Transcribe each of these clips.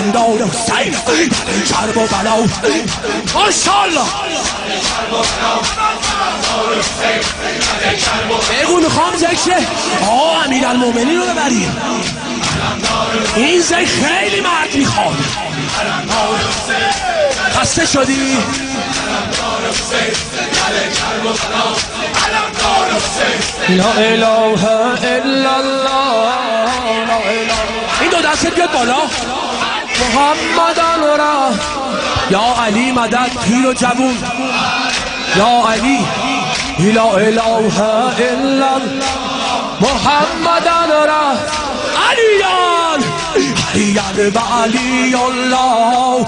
علمدار حسین کرب و بلا ماشاءالله بگو میخوام ذکر امیرالمومنین رو ببریم این ذکر خیلی مرد میخواد خسته شدی؟ لا اله الا الله این دو دستت بیاد بالا محمد را یا علی مدد پیر و جوون یا علی لا اله الا محمد را علیان علیان و علی الله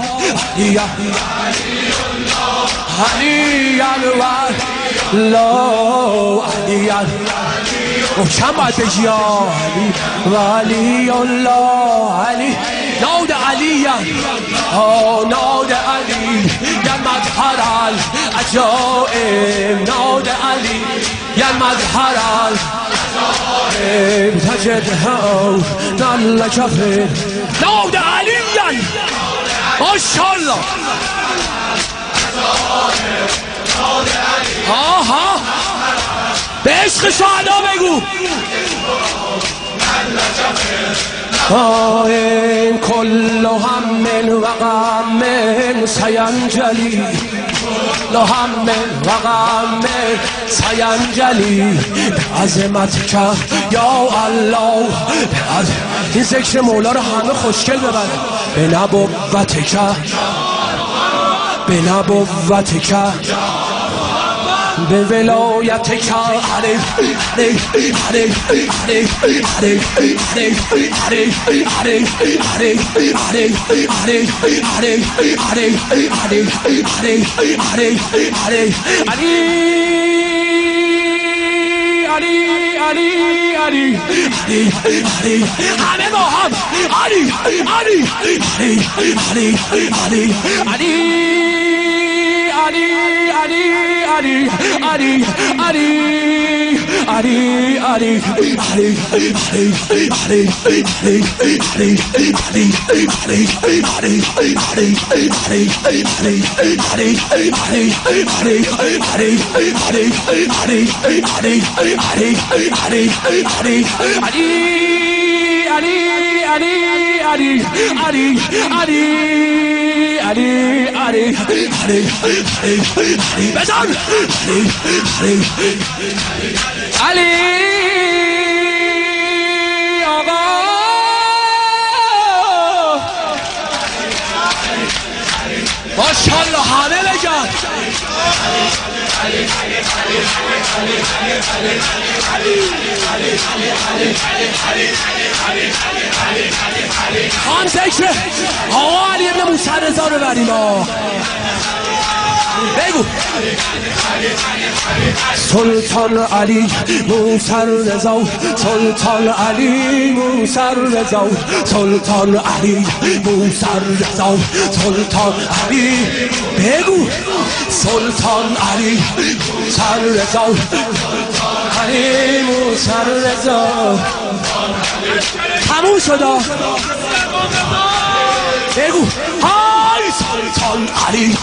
علیان و الله علیان محکم باید بگی یا علی و علی الله علی ناد علیان ناد علی یا مظهر العجائب ناد علی یا مظهر العجائب تجده نال کفر ناد علیان ماشاءالله آها به عشق شهدا بگو این کل هم و غم سینجلی کل هم و غم سینجلی به عظمت که یا الله این ذکر مولا رو همه خوشگل ببره به نبوت که به نبوت که به ولایت که علی علی علی علی علی علی علی علی علی علی علی علی علی علی علی علی علی علی علی همه با هم علی علی علی علی علی علی علی علی علی علی علی بزن علی آقا ماشاءالله همه بگن خان ذکر آقا علی ابن موسی رضا رو بریم بگو سلطان علی موسی رضا سلطان علی موسی رضا سلطان علی موسی رضا سلطان علی بگو سلطان علی موسی رضا علی موسی رضا تموم شد بگو های سلطان علی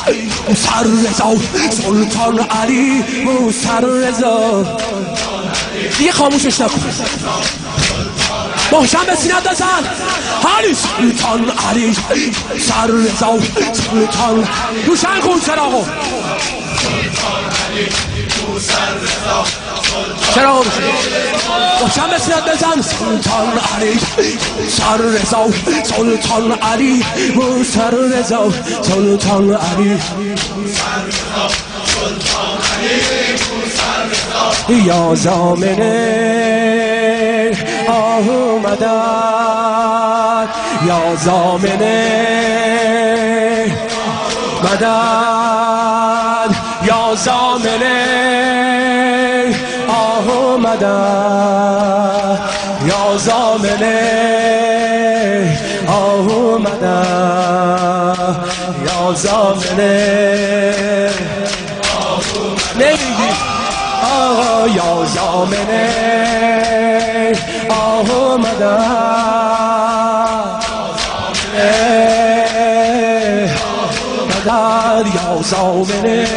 موسی رضا سلطان علی موسی رضا دیگه خاموشش نکن محکم به سینت بزن علی سلطان علی موسی رضا سلطان روشن کن چراغو چرا محکم به سینت بزن سلطان علی موسی رضا سلطان علی موسی رضا سلطان علی یا زامنه آمدن یا زامنه مدن یا زامنه آمدن یا زامنه آمدن یا زامنه نمیگی آقا یا زامنه آمدن مدد یا زامنه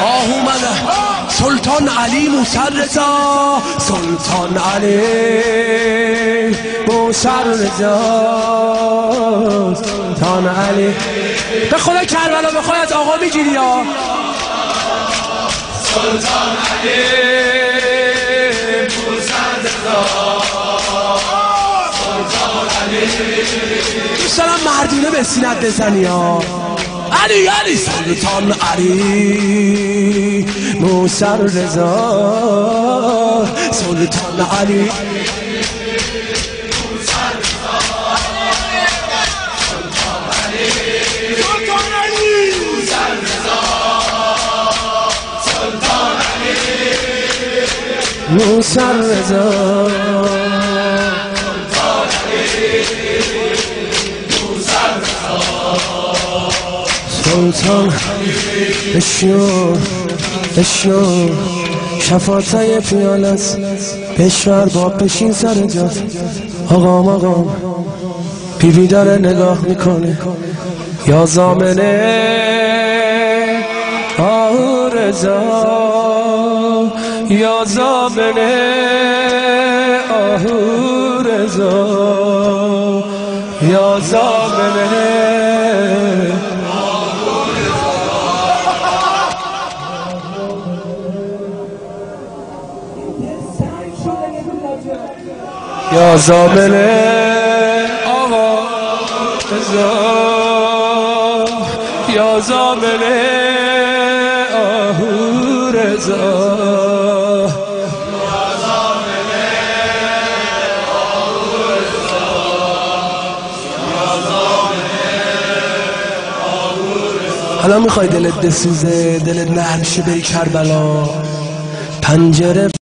آهو مده سلطان علی موسی رضا سلطان علی موسی رضا سلطان علی به خدا کربلا به خدا از آقا میگیری یا سلطان علی موسی رضا سلطان علی دوست دارم مردونه به سینت بزنی ها علی علی سلطان علی موسی رضا سلطان علی موسی رضا سلطان بشنو شفاعتای پیاله است بشور با بشین سر جات آقام بیبی داره نگاه میکنه یا زامنه آه رضا یا زامنه آه رضا یا زامنه یا زامنه آقا رضا یا زامنه آه رضا حالا میخوای دلت بسوزه دلت نرم شه بری کربلا پنجره